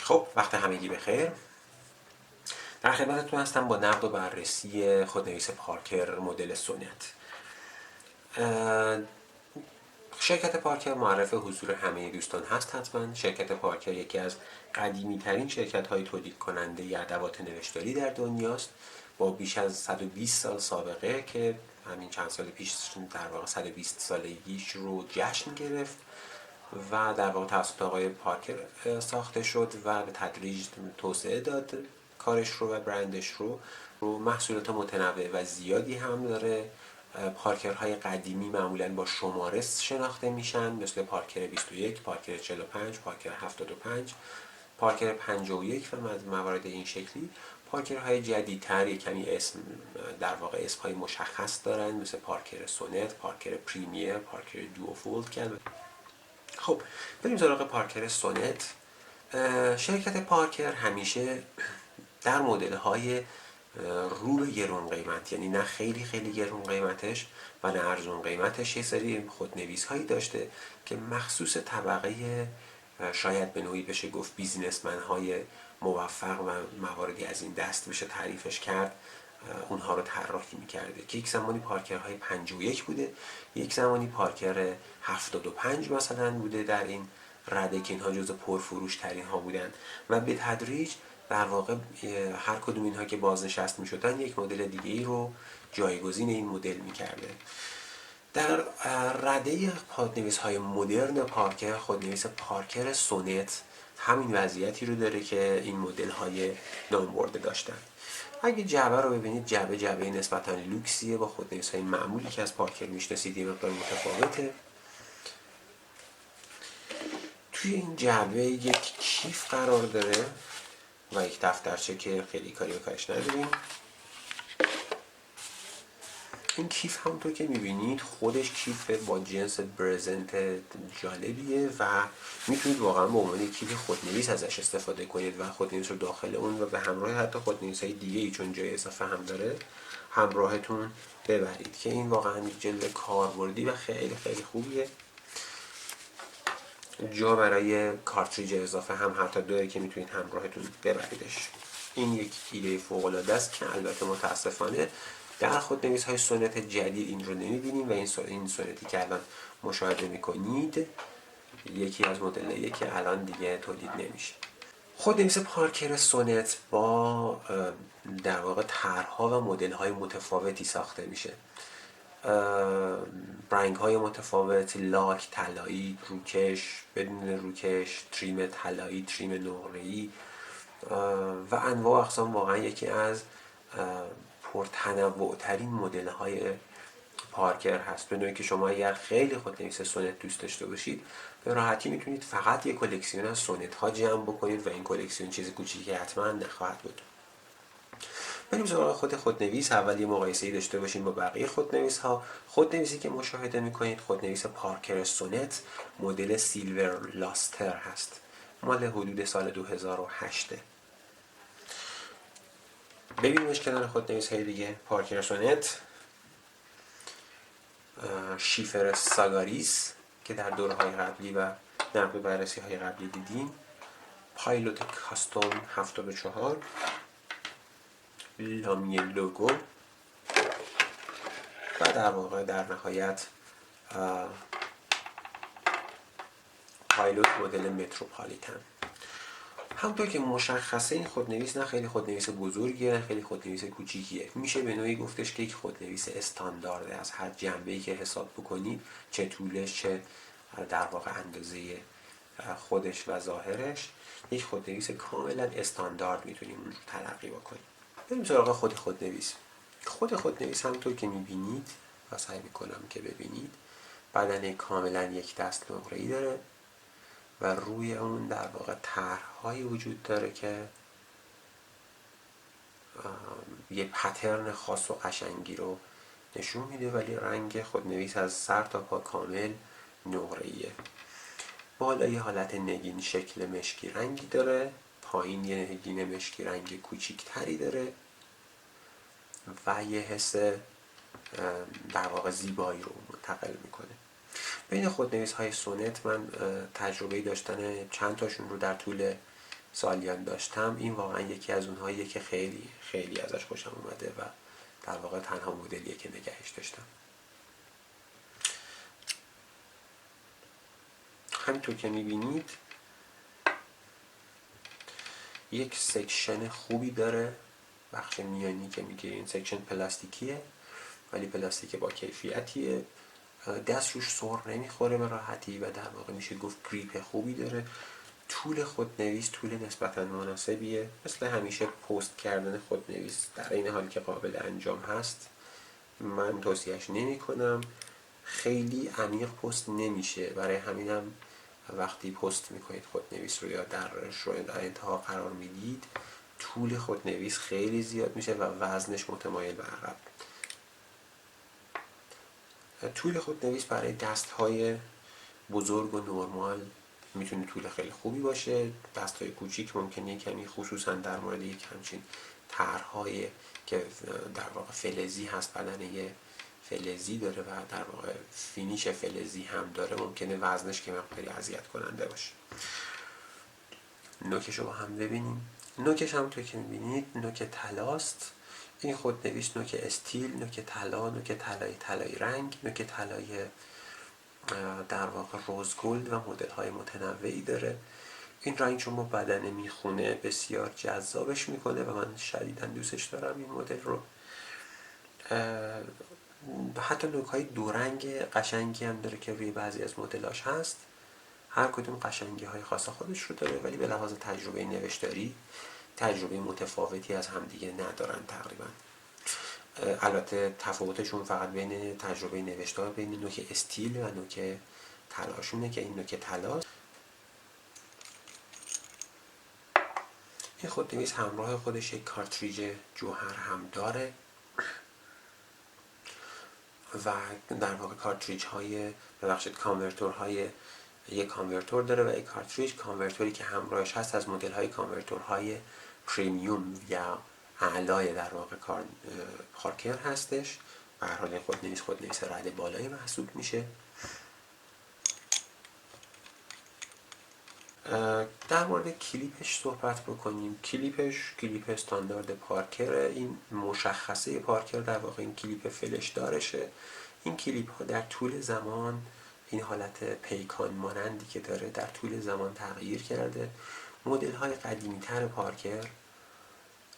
خب وقت همگی بخیر. در خدمتتون هستم با نقد و بررسی خودنویس پارکر مدل سونت. شرکت پارکر معرف حضور همه دوستان هست حتما. شرکت پارکر یکی از قدیمی ترین شرکت های تولید کننده ادوات نوشتاری در دنیاست، با بیش از 120 سال سابقه که همین چند سال پیش در واقع 120 سالگیش رو جشن گرفت و در واقع توسط آقای پارکر ساخته شد و به تدریج توسعه داد کارش رو و برندش رو. محصولات متنوع و زیادی هم داره. پارکرهای قدیمی معمولا با شماره شناخته میشن، مثل پارکر 21، پارکر 45، پارکر 75، پارکر 51 و موارد این شکلی. پارکرهای جدیدتر کمی اسم در واقع اسمهای مشخص دارن، مثل پارکر سونت، پارکر پریمیر، پارکر دوفولد. خب بریم سراغ پارکر سونت. شرکت پارکر همیشه در مدل‌های رو به گرون قیمت، یعنی نه خیلی خیلی گرون قیمتش و نه ارزون قیمتش، یه سری خودنویس هایی داشته که مخصوص طبقه شاید به نوعی بشه گفت بیزینسمن های موفق و مواردی از این دست بشه تعریفش کرد، اونها رو طراحی می‌کرده که یک زمانی پارکرهای 51 بوده، یک زمانی پارکر 75 مثلا بوده در این رده که اینها جزو پرفروش ترین ها بودن و به تدریج در واقع هر کدوم اینها که بازنشست می‌شدن یک مدل دیگه ای رو جایگزین این مدل می‌کرده. در رده خودنویس های مدرن پارکر، خودنویس پارکر سونت همین وضعیتی رو داره که این مدل های نام برده داشتن. اگه جعبه رو ببینید، جعبه نسبتا لوکسیه، با خودنویس های معمولی که از پارکر میشناسید یه مقدار متفاوته. توی این جعبه یک کیف قرار داره و یک دفترچه که خیلی کاری به کارش نداریم. این کیف همونطور که میبینید خودش کیف با جنس برزنت جالبیه و میتونید واقعا به عنوان کیف خودنویس ازش استفاده کنید و خودنویس رو داخل اون و به همراه حتی خودنویس های دیگه ای، چون جای اضافه هم داره، همراهتون ببرید که این واقعا یک جلد کاربردی و خیلی خیلی خوبیه. جا برای کارتریج اضافه هم حتی داره که میتونید همراهتون ببریدش. این یک ایده فوق العاده است که البته متاسفانه در خودنویس های سونت جدید این رو نمیبینیم و این سونتی که الان مشاهده میکنید یکی از مدل‌هاییه که الان دیگه تولید نمیشه. خودنویس پارکر سونت با در واقع طرح‌ها و مدل‌های متفاوتی ساخته میشه. رنگ‌های متفاوت، لاک، طلایی، روکش، بدون روکش، تریم طلایی، تریم نقره‌ای و انواع اقسام. واقعا یکی از پرتنوع‌ترین مدل‌های پارکر هست، به نوعی که شما اگر خیلی خودنویس سونت دوست داشته باشید به راحتی میتونید فقط یک کلکسیون از سونت ها جمع بکنید و این کلکسیون چیز کوچیکی حتما نخواهد بود. بریم سراغ خودنویس. اول یه مقایسه‌ای داشته باشیم با بقیه خودنویس ها. خودنویسی که مشاهده میکنید خودنویس پارکر سونت مدل سیلور لاستر هست، مال حدود سال 2008. ببینیمش کنار خودنویس های دیگه. پارکر سونت، شیفر ساگاریس که در دورهای قبلی و نقد و بررسی های قبلی دیدیم، پایلوت کاستوم 74، لامیه لوگو و در واقع در نهایت پایلوت مدل متروپالیتن. همونطور که مشخصه این خودنویس نه خیلی خودنویس بزرگیه نه خیلی خودنویس کوچیکیه. میشه به نوعی گفتش که یک خودنویس استاندارده از هر جنبه‌ای که حساب بکنید، چه طولش چه در واقع اندازه خودش و ظاهرش، یک خودنویس کاملا استاندارد میتونیم اون رو تلقی بکنیم. بریم سراغ خودنویس. خودنویس همونطور که میبینید و سعی میکنم که ببینید، بدنه کاملا یک دست نقره‌ای داره و روی اون در واقع طرح‌هایی وجود داره که یه پترن خاص و قشنگی رو نشون میده، ولی رنگ خودنویس از سر تا پا کامل نقره‌ایه. بالا یه حالت نگین شکل مشکی رنگی داره، پایین یه نگین مشکی رنگ کوچیکتری داره و یه حس در واقع زیبایی رو منتقل میکنه. بین خودنویس های سونت من تجربه داشتن چند تاشون رو در طول سالیان داشتم، این واقعا یکی از اونهاییه که خیلی خیلی ازش خوشم اومده و در واقع تنها مدلیه که نگهش داشتم. همینطور که میبینید یک سکشن خوبی داره، بخش میانی که میگه این سکشن پلاستیکیه ولی پلاستیک با کیفیتیه، دست روش سر نمیخوره به راحتی و در واقع میشه گفت گریپ خوبی داره. طول خودنویس طول نسبتا مناسبیه، مثل همیشه پست کردن خودنویس در این حال که قابل انجام هست من توصیهش نمی کنم. خیلی عمیق پست نمیشه، برای همینم وقتی پست میکنید خودنویس رو یا درش رو در انتها قرار میدید طول خودنویس خیلی زیاد میشه و وزنش متمایل به عقب. طول خودنویس برای دستهای بزرگ و نرمال میتونه طول خیلی خوبی باشه. دستهای کوچیک ممکنه کمی، خصوصا در مورد یک همچین طرح‌های که در واقع فلزی هست، بدنه فلزی داره و در واقع فینیش فلزی هم داره، ممکنه وزنش که مقداری اذیت کننده باشه. نوکش رو با هم ببینیم. نوکش همونطور که میبینید نوک طلاست. این خودنویس نوک استیل، نوک طلا، نوک طلایی رنگ، نوک طلای در واقع روز گلد و مدل های متنوعی داره. این رنگ چون با بدنه میخونه بسیار جذابش میکنه و من شدیداً دوستش دارم این مدل رو. حتی نوک های دو رنگ قشنگی هم داره که روی بعضی از مدلاش هست. هر کدوم قشنگی های خاص خودش رو داره ولی به لحاظ تجربه نوشتاری تجربه متفاوتی از همدیگه ندارن تقریبا. البته تفاوتشون فقط بین تجربه نوشتار بین نوک استیل و نوک طلاشونه که این نوک طلاست. این خودنویس همراه خودش یک کارتریج جوهر هم داره و در واقع کارتریج های کانورتورهای یک کانورتور داره و یک کارتریج کانورتوری که همراهش هست از مدل های کانورتورهای پریمیوم یا اعلای در واقع پارکر هستش. به هر حال خودنویس رده بالایی محسوب میشه. در مورد کلیپش صحبت بکنیم. کلیپ استاندارد پارکر، این مشخصه پارکر در واقع این کلیپ فلش دارشه. این کلیپ ها در طول زمان این حالت پیکان مانندی که داره در طول زمان تغییر کرده. مدل های قدیمی تر پارکر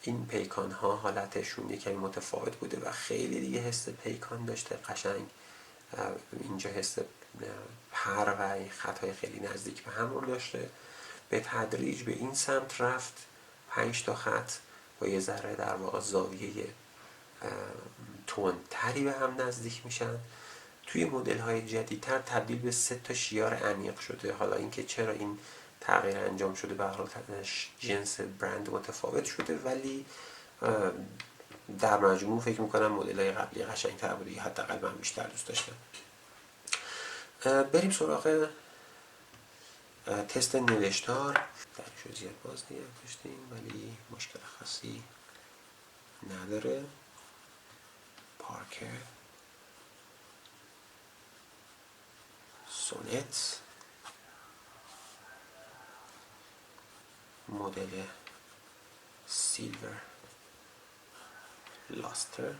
این پیکان ها حالتشون یکمی متفاوت بوده و خیلی دیگه حس پیکان داشته، قشنگ اینجا حس پر و این خطای خیلی نزدیک به هم رو داشته. به تدریج به این سمت رفت، 5 تا خط با یه ذره در واقع زاویه تندتری به هم نزدیک میشن. توی مدل های جدیدتر تبدیل به 3 تا شیار عمیق شده. حالا اینکه چرا این تغییر انجام شده به هر حال جنس برند متفاوت شده ولی در مجموع فکر میکنم مدل های قبلی قشنگ‌تر بوده، حداقل من بیشتر دوست داشتم. بریم سراغ تست نوشتار. درشو زیاد باز نگه داشتیم ولی مشکل خاصی نداره. پارکر سونت مدل سیلور لاستر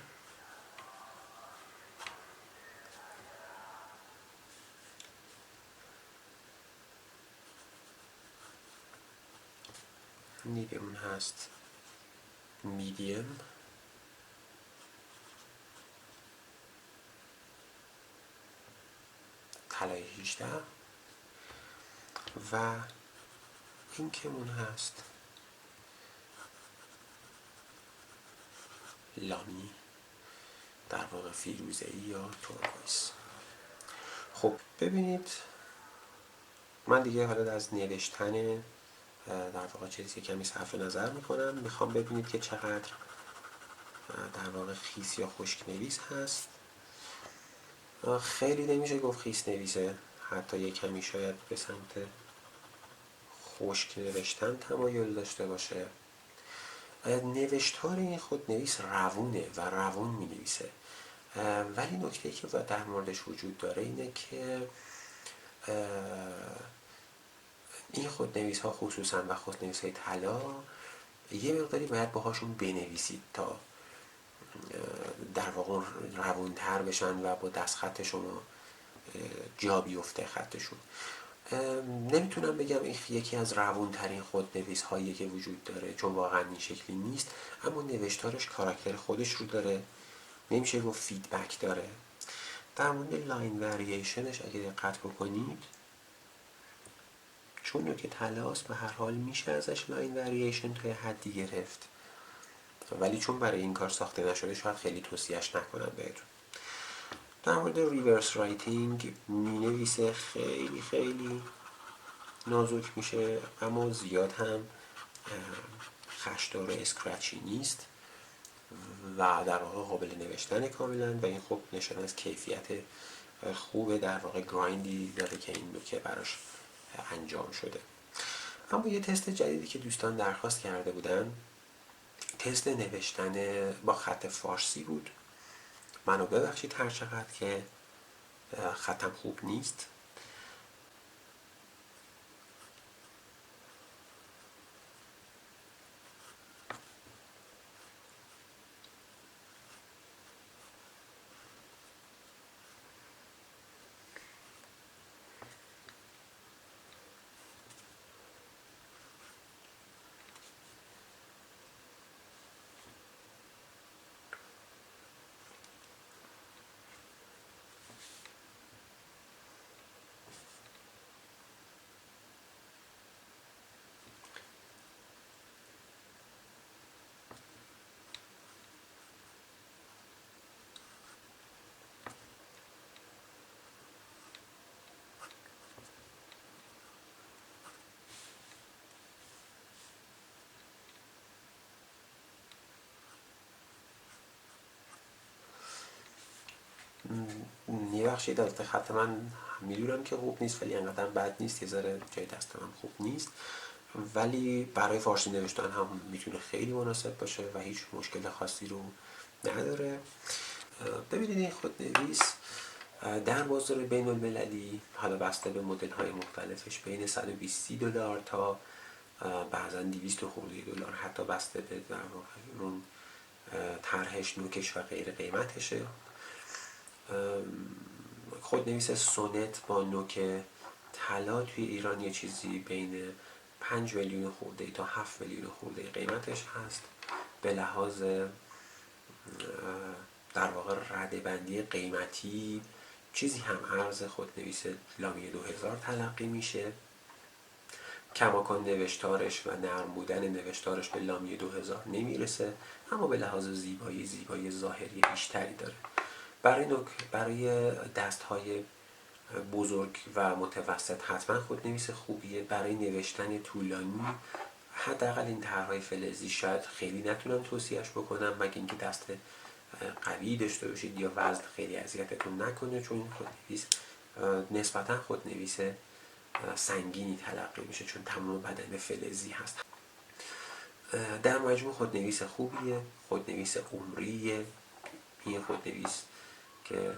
نیدمون هست میدیم طلای 18 و این که مون هست لامی در واقع فیروزه‌ای یا تورکویز. خب ببینید من دیگه حالا از نوشتن در واقع چیزی کمی صرف نظر میکنم. میخوام ببینید که چقدر در واقع خیس یا خشک نویس هست. خیلی نمیشه گفت خیس نویسه، حتی یک کمی شاید به سمت خشک نوشتن تمایل داشته باشه. نوشتار این خودنویس روونه و روون می نویسه ولی نکته‌ای که در موردش وجود داره اینه که این خودنویس ها خصوصا و خودنویس های طلا یه مقداری باید باهاشون بنویسید تا در واقع روونتر بشن و با دستخط شما جا بیفته خطشون. نمیتونم بگم این یکی از روونترین خودنویس هایی که وجود داره، چون واقعا این شکلی نیست، اما نوشتارش کاراکتر خودش رو داره، نمیشه گفت فیدبک داره. در مورد لاین وریشنش اگه دقت بکنید، چون نوک طلاست به هر حال میشه ازش لاین وریشن تا حدی گرفت، ولی چون برای این کار ساخته نشده شاید خیلی توصیهش نکنم بهتون. در مورد ریورس رایتینگ مینویسه، خیلی خیلی نازک میشه اما زیاد هم خشدار اسکرچی نیست و در واقع قابل نوشتن کاملا و این خب نشان از کیفیت خوبه، در واقع گرایندی داره که این نوکه براش انجام شده. اما یه تست جدیدی که دوستان درخواست کرده بودن تست نوشتن با خط فارسی بود. منو ببخشید هر چقدر که خطم خوب نیست. میبخشید البته خط من میدونم که خوب نیست ولی انقدر بد نیست، یه ذره جای دست من خوب نیست، ولی برای فارسی نوشتن هم میتونه خیلی مناسب باشه و هیچ مشکل خاصی رو نداره. ببینید این خودنویس در بازار بین المللی حالا بسته به مدل های مختلفش بین 120 دلار تا بعضا 200 خورده دلار حتی بسته به در واقع اون طرحش، نوکش و غیر قیمتشه. خودنویس سونت با نوک طلا توی ایران یه چیزی بین 5 میلیون خورده تا 7 میلیون خورده قیمتش هست. به لحاظ در واقع ردبندی قیمتی چیزی هم ارز خودنویس لامیه 2000 تلقی میشه. کماکان نوشتارش و نرم بودن نوشتارش به لامیه 2000 نمیرسه، اما به لحاظ زیبایی ظاهری بیشتری داره. برای دست‌های بزرگ و متوسط حتما خودنویس خوبیه. برای نوشتن طولانی حداقل این طرح‌های فلزی شاید خیلی نتونم توصیهش بکنم، مگه اینکه دست قوی داشته باشید یا وزن خیلی اذیتتون نکنه، چون این خودنویس نسبتا خودنویس سنگینی تلقی میشه چون تمام بدن فلزی هست. در مجموع خودنویس خوبیه، خودنویس عمریه. این خودنویس که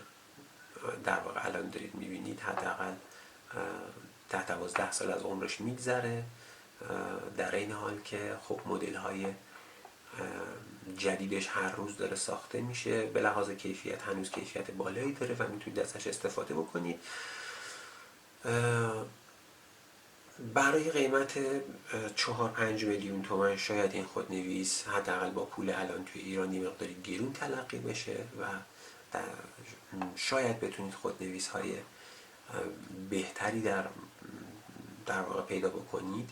در واقع الان دارید میبینید حداقل 10-12 سال از عمرش میگذره، در این حال که خب مدل های جدیدش هر روز داره ساخته میشه. به لحاظ کیفیت هنوز کیفیت بالایی داره و میتونید ازش استفاده بکنید. برای قیمت 4-5 میلیون تومان شاید این خودنویس حداقل با پول الان توی ایران یه مقداری گرون تلقی بشه و شاید بتونید خودنویس های بهتری در واقع پیدا بکنید.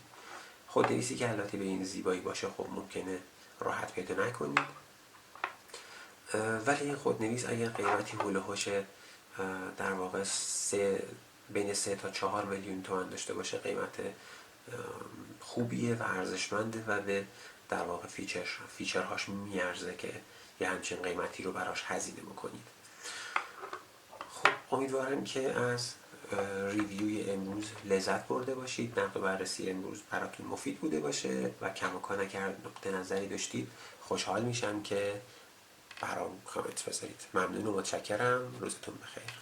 خودنویسی که البته به این زیبایی باشه خب ممکنه راحت پیدا نکنید، ولی این خودنویس اگر قیمتی هول و هوش در واقع بین 3 تا 4 میلیون تومان داشته باشه قیمت خوبیه و ارزشمنده و به در واقع فیچرهاش میارزه که یه همچین قیمتی رو براش هزینه بکنید. خب امیدوارم که از ریویوی امروز لذت برده باشید، نقد و بررسی امروز براتون مفید بوده باشه و کماکان اگر نقطه نظری داشتید خوشحال میشم که برام کامنت بذارید. ممنون و متشکرم. روزتون بخیر.